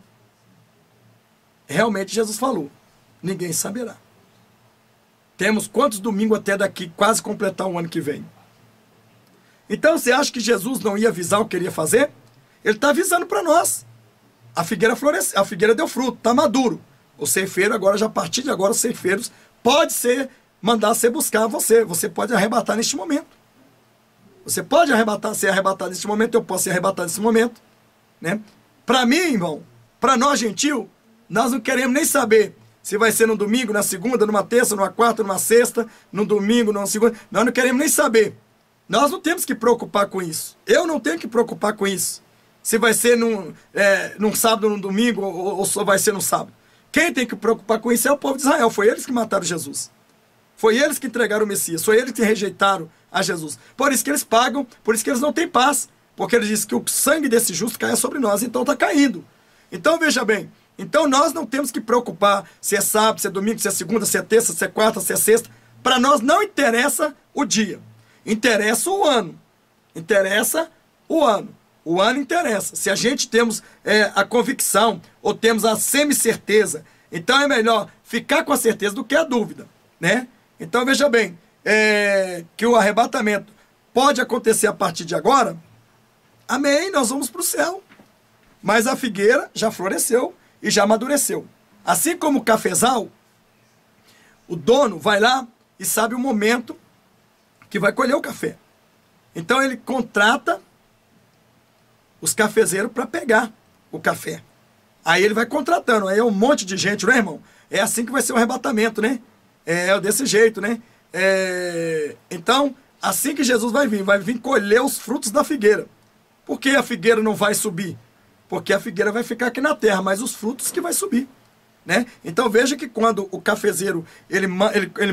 realmente Jesus falou, ninguém saberá. Temos quantos domingos até daqui quase completar o ano que vem? Então você acha que Jesus não ia avisar o que ele ia fazer? Ele está avisando para nós. A figueira floresceu, a figueira deu fruto, está maduro. O ceifeiro agora, já a partir de agora, os ceifeiros pode mandar você buscar você. Você pode arrebatar neste momento. Você pode ser arrebatado neste momento, eu posso ser arrebatado nesse momento. Né? Para mim, irmão, para nós gentil, nós não queremos nem saber se vai ser no domingo, na segunda, numa terça, numa quarta, numa sexta, no domingo, numa segunda. Nós não queremos nem saber. Nós não temos que preocupar com isso. Eu não tenho que preocupar com isso. Se vai ser num sábado ou num domingo, ou só vai ser no sábado. Quem tem que preocupar com isso é o povo de Israel. Foi eles que mataram Jesus. Foi eles que entregaram o Messias. Foi eles que rejeitaram a Jesus. Por isso que eles pagam, por isso que eles não têm paz. Porque ele disse que o sangue desse justo caia sobre nós, então está caindo. Então veja bem, então nós não temos que preocupar se é sábado, se é domingo, se é segunda, se é terça, se é quarta, se é sexta. Para nós não interessa o dia. Interessa o ano. Interessa o ano. O ano interessa. Se a gente temos a convicção ou temos a semi-certeza, então é melhor ficar com a certeza do que a dúvida, né? Então veja bem, que o arrebatamento pode acontecer a partir de agora. Amém, nós vamos para o céu. Mas a figueira já floresceu e já amadureceu. Assim como o cafezal, o dono vai lá e sabe o momento que vai colher o café. Então ele contrata os cafezeiros para pegar o café. Aí ele vai contratando, aí é um monte de gente, né, irmão? É assim que vai ser o arrebatamento, né? É desse jeito, né? Então, assim que Jesus vai vir colher os frutos da figueira. Por que a figueira não vai subir? Porque a figueira vai ficar aqui na terra, mas os frutos que vai subir, né? Então veja que quando o cafezeiro ele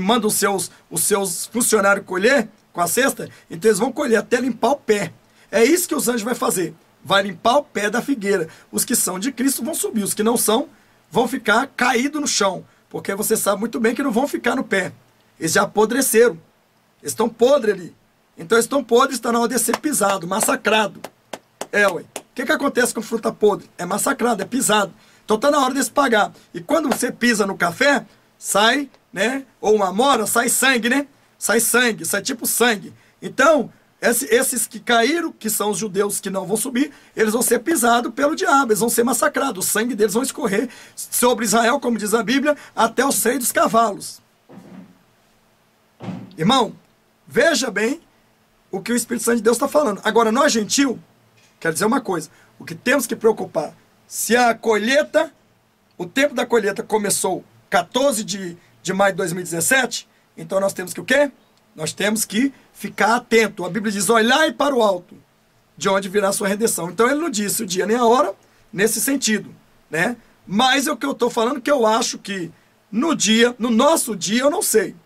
manda os seus funcionários colher com a cesta, então eles vão colher até limpar o pé. É isso que os anjos vão fazer. Vai limpar o pé da figueira. Os que são de Cristo vão subir. Os que não são, vão ficar caídos no chão. Porque você sabe muito bem que não vão ficar no pé. Eles já apodreceram. Eles estão podres ali. Então eles estão podres, está na hora de ser pisado, massacrado. Ué. O que acontece com fruta podre? É massacrado, é pisado. Então está na hora de se pagar. E quando você pisa no café, sai, né? Ou uma amora, sai sangue, né? Sai sangue, sai tipo sangue. Então, esses que caíram, que são os judeus que não vão subir, eles vão ser pisados pelo diabo, eles vão ser massacrados. O sangue deles vão escorrer sobre Israel, como diz a Bíblia, até o seio dos cavalos. Irmão, veja bem o que o Espírito Santo de Deus está falando. Agora, nós, gentil, quero dizer uma coisa. O que temos que preocupar, se a colheita, o tempo da colheita começou 14 de maio de 2017, então nós temos que o quê? Nós temos que ficar atento. A Bíblia diz, olhai para o alto, de onde virá a sua redenção. Então ele não disse o dia nem a hora, nesse sentido, né? Mas é o que eu estou falando, que eu acho que no nosso dia, eu não sei.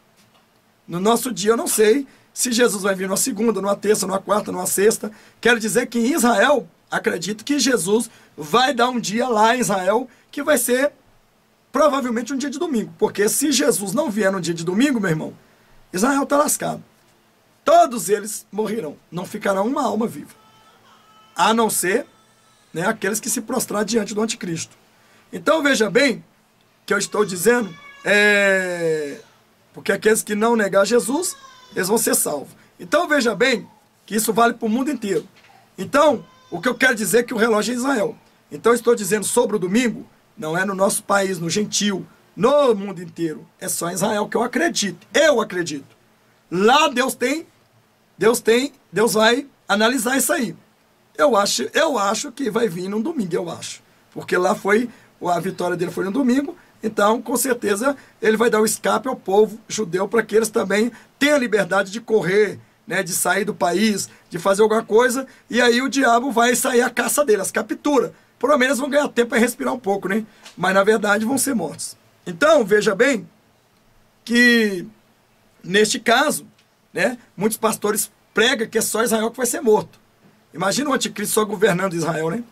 No nosso dia, eu não sei se Jesus vai vir numa segunda, numa terça, numa quarta, numa sexta. Quero dizer que em Israel, acredito que Jesus vai dar um dia lá em Israel, que vai ser provavelmente um dia de domingo. Porque se Jesus não vier no dia de domingo, meu irmão, Israel está lascado. Todos eles morrerão. Não ficará uma alma viva. A não ser, né, aqueles que se prostrar diante do anticristo. Então veja bem que eu estou dizendo, porque aqueles que não negar Jesus, eles vão ser salvos. Então veja bem que isso vale para o mundo inteiro. Então, o que eu quero dizer é que o relógio é Israel. Então eu estou dizendo sobre o domingo, não é no nosso país, no gentil, no mundo inteiro. É só em Israel que eu acredito. Eu acredito. Lá Deus vai analisar isso aí. Eu acho que vai vir num domingo, eu acho. Porque lá a vitória dele foi no domingo, então com certeza ele vai dar o escape ao povo judeu para que eles também tenham a liberdade de correr, né, de sair do país, de fazer alguma coisa, e aí o diabo vai sair à caça deles, captura. Pelo menos vão ganhar tempo para respirar um pouco, né? Mas na verdade vão ser mortos. Então, veja bem que neste caso, né, muitos pastores pregam que é só Israel que vai ser morto. Imagina o anticristo só governando Israel, né?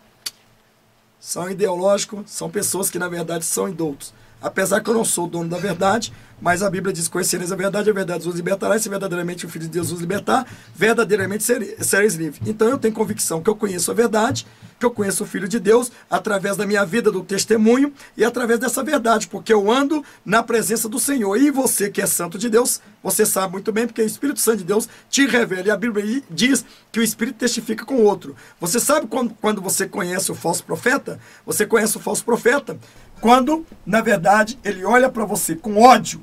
São ideológicos, são pessoas que na verdade são indoutos. Apesar que eu não sou o dono da verdade, mas a Bíblia diz, conhecereis a verdade vos libertará, e se verdadeiramente o Filho de Deus vos libertar, verdadeiramente sereis livres. Então eu tenho convicção que eu conheço a verdade, que eu conheço o Filho de Deus, através da minha vida, do testemunho, e através dessa verdade, porque eu ando na presença do Senhor. E você que é santo de Deus, você sabe muito bem, porque o Espírito Santo de Deus te revela, e a Bíblia diz que o Espírito testifica com o outro. Você sabe quando você conhece o falso profeta? Você conhece o falso profeta quando, na verdade, ele olha para você com ódio.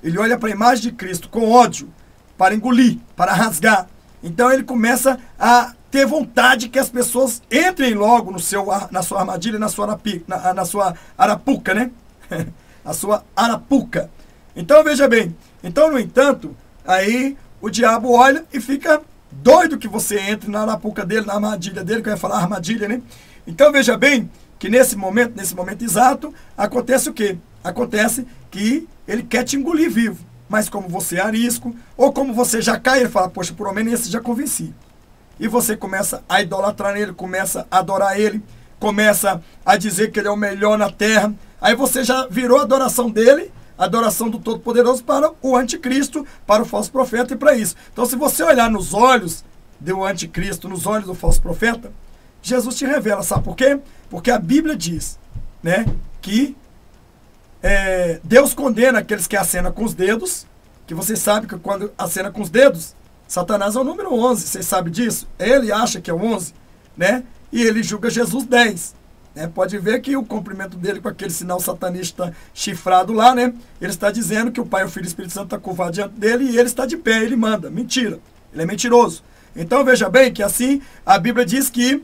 Ele olha para a imagem de Cristo com ódio, para engolir, para rasgar. Então ele começa a ter vontade que as pessoas entrem logo na sua armadilha, na sua arapuca, né? A sua arapuca. Então veja bem, então no entanto, aí o diabo olha e fica doido que você entre na arapuca dele, na armadilha dele, que eu ia falar armadilha, né? Então veja bem que nesse momento exato, acontece o quê? Acontece que ele quer te engolir vivo. Mas como você é arisco, ou como você já cai, ele fala, poxa, por menos esse já convenci. E você começa a idolatrar ele, começa a adorar ele, começa a dizer que ele é o melhor na terra. Aí você já virou a adoração dele, a adoração do Todo-Poderoso para o anticristo, para o falso profeta e para isso. Então se você olhar nos olhos do anticristo, nos olhos do falso profeta, Jesus te revela, sabe por quê? Porque a Bíblia diz, né, que Deus condena aqueles que acenam com os dedos, que você sabe que quando acena com os dedos, Satanás é o número 11, vocês sabem disso? Ele acha que é o 11, né? E ele julga Jesus 10. Né? Pode ver que o cumprimento dele com aquele sinal satanista chifrado lá, né? Ele está dizendo que o Pai, o Filho e o Espírito Santo estão curvados diante dele e ele está de pé, ele manda. Mentira, ele é mentiroso. Então veja bem que assim, a Bíblia diz que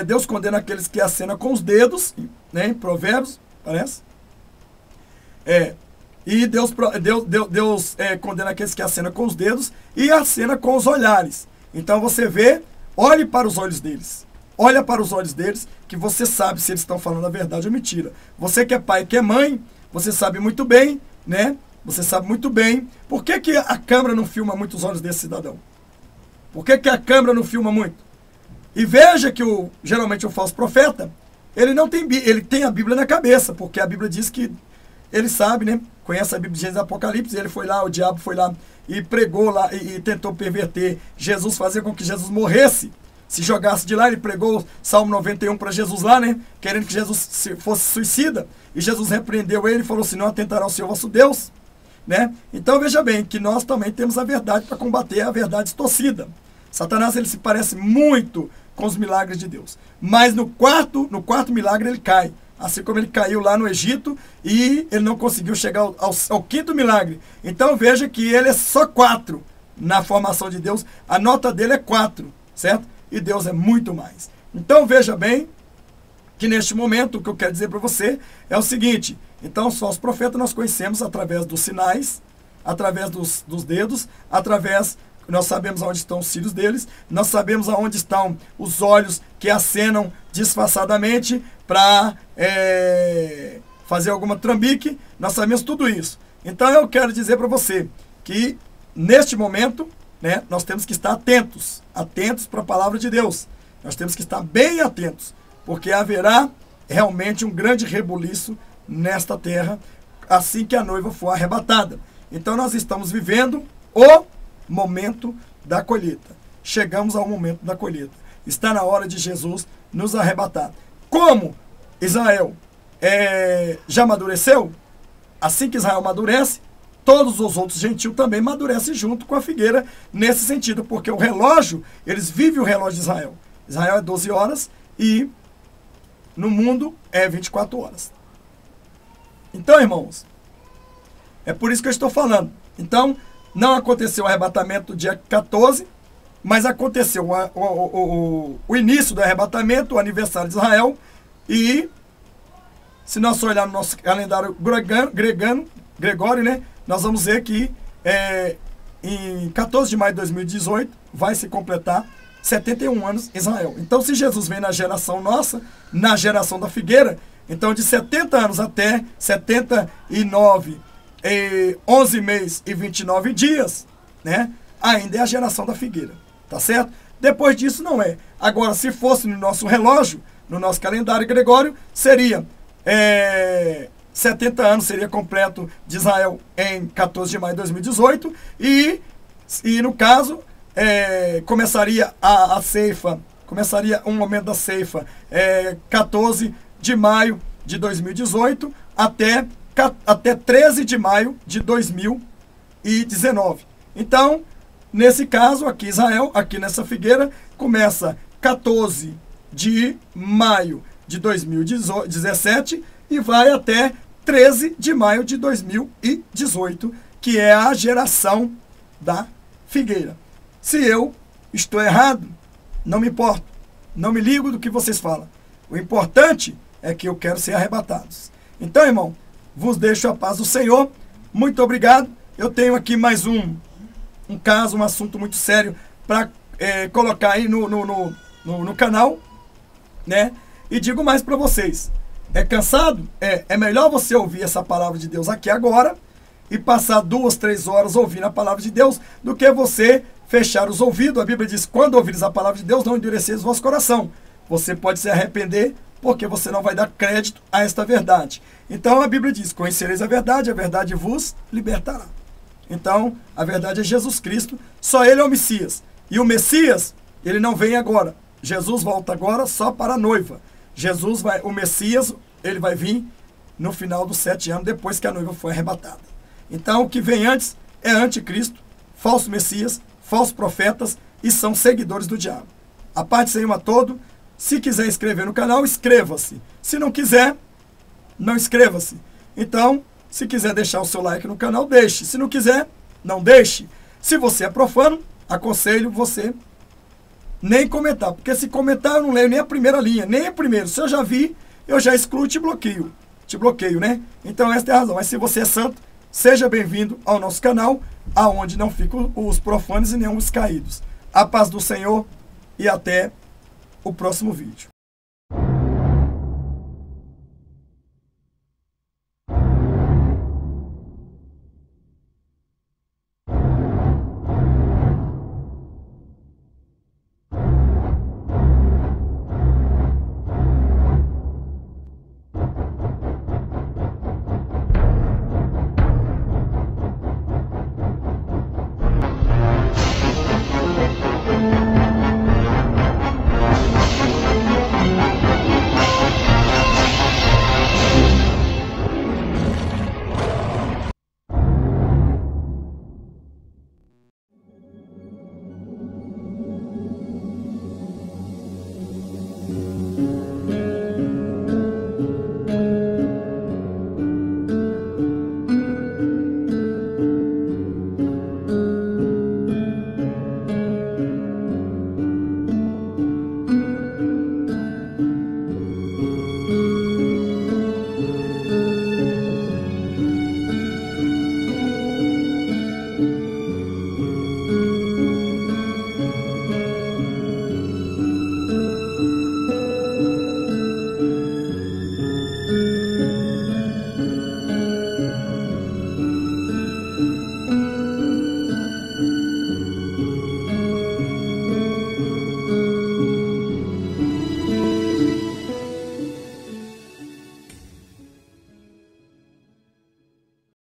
Deus condena aqueles que acenam com os dedos, né? Em Provérbios, parece? E Deus condena aqueles que acenam com os dedos e acena com os olhares. Então você vê, olhe para os olhos deles. Olha para os olhos deles, que você sabe se eles estão falando a verdade ou mentira. Você que é pai, que é mãe, você sabe muito bem, né? Você sabe muito bem. Por que a câmera não filma muito os olhos desse cidadão? Por que a câmera não filma muito? E veja que geralmente o falso profeta, ele tem a Bíblia na cabeça, porque a Bíblia diz que ele sabe, né? Conhece a Bíblia de Gênesis e Apocalipse, ele foi lá, o diabo foi lá e pregou lá e tentou perverter Jesus, fazer com que Jesus morresse se jogasse de lá. Ele pregou o Salmo 91 para Jesus lá, né? Querendo que Jesus fosse suicida. E Jesus repreendeu ele e falou assim: não atentará ao Senhor vosso Deus. Né? Então veja bem que nós também temos a verdade para combater a verdade distorcida. Satanás, ele se parece muito com os milagres de Deus. Mas no quarto milagre ele cai. Assim como ele caiu lá no Egito e ele não conseguiu chegar ao quinto milagre. Então veja que ele é só 4 na formação de Deus. A nota dele é 4, certo? E Deus é muito mais. Então veja bem que neste momento o que eu quero dizer para você é o seguinte: então só os profetas nós conhecemos através dos sinais, através dos dedos, nós sabemos aonde estão os cílios deles, nós sabemos aonde estão os olhos que acenam disfarçadamente para fazer alguma trambique, nós sabemos tudo isso. Então eu quero dizer para você que neste momento, né, nós temos que estar atentos para a palavra de Deus. Nós temos que estar bem atentos, porque haverá realmente um grande rebuliço nesta terra, assim que a noiva for arrebatada. Então nós estamos vivendo o momento da colheita. Chegamos ao momento da colheita. Está na hora de Jesus nos arrebatar. Como Israel já amadureceu, assim que Israel amadurece, todos os outros gentios também amadurecem junto com a figueira, nesse sentido, porque o relógio, eles vivem o relógio de Israel. Israel é 12 horas e no mundo é 24 horas. Então, irmãos, é por isso que eu estou falando. Então, não aconteceu o arrebatamento dia 14, mas aconteceu o início do arrebatamento, o aniversário de Israel. E, se nós olharmos no nosso calendário Gregório, né, nós vamos ver que em 14 de maio de 2018 vai se completar 71 anos Israel. Então, se Jesus vem na geração nossa, na geração da figueira, então de 70 anos até 79, 11 meses e 29 dias, né, ainda é a geração da figueira, tá certo? Depois disso não é. Agora, se fosse no nosso relógio, no nosso calendário Gregório, seria 70 anos, seria completo de Israel em 14 de maio de 2018, e no caso, começaria a ceifa, começaria um momento da ceifa 14 de maio de 2018 até 13 de maio de 2019. Então, nesse caso, aqui Israel, aqui nessa figueira, começa 14 de maio de 2017 e vai até 13 de maio de 2018, que é a geração da figueira. Se eu estou errado, não me importo, não me ligo do que vocês falam. O importante é que eu quero ser arrebatados. Então, irmão, vos deixo a paz do Senhor. Muito obrigado. Eu tenho aqui mais um caso, um assunto muito sério para colocar aí no canal, né? E digo mais para vocês. É cansado? É melhor você ouvir essa palavra de Deus aqui agora e passar 2, 3 horas ouvindo a palavra de Deus do que você fechar os ouvidos. A Bíblia diz: quando ouvires a palavra de Deus, não endureceis o vosso coração. Você pode se arrepender porque você não vai dar crédito a esta verdade. Então a Bíblia diz: conhecereis a verdade vos libertará. Então a verdade é Jesus Cristo, só Ele é o Messias. E o Messias, ele não vem agora. Jesus volta agora só para a noiva. O Messias, ele vai vir no final dos 7 anos, depois que a noiva foi arrebatada. Então o que vem antes é anticristo, falso Messias, falsos profetas e são seguidores do diabo. A paz do Senhor a todo. Se quiser inscrever no canal, inscreva-se. Se não quiser, não inscreva-se. Então, se quiser deixar o seu like no canal, deixe. Se não quiser, não deixe. Se você é profano, aconselho você nem comentar. Porque se comentar, eu não leio nem a primeira linha, nem a primeira. Se eu já vi, eu já excluo e te bloqueio. Te bloqueio, né? Então, essa é a razão. Mas se você é santo, seja bem-vindo ao nosso canal, aonde não ficam os profanos e nem os caídos. A paz do Senhor e até o próximo vídeo.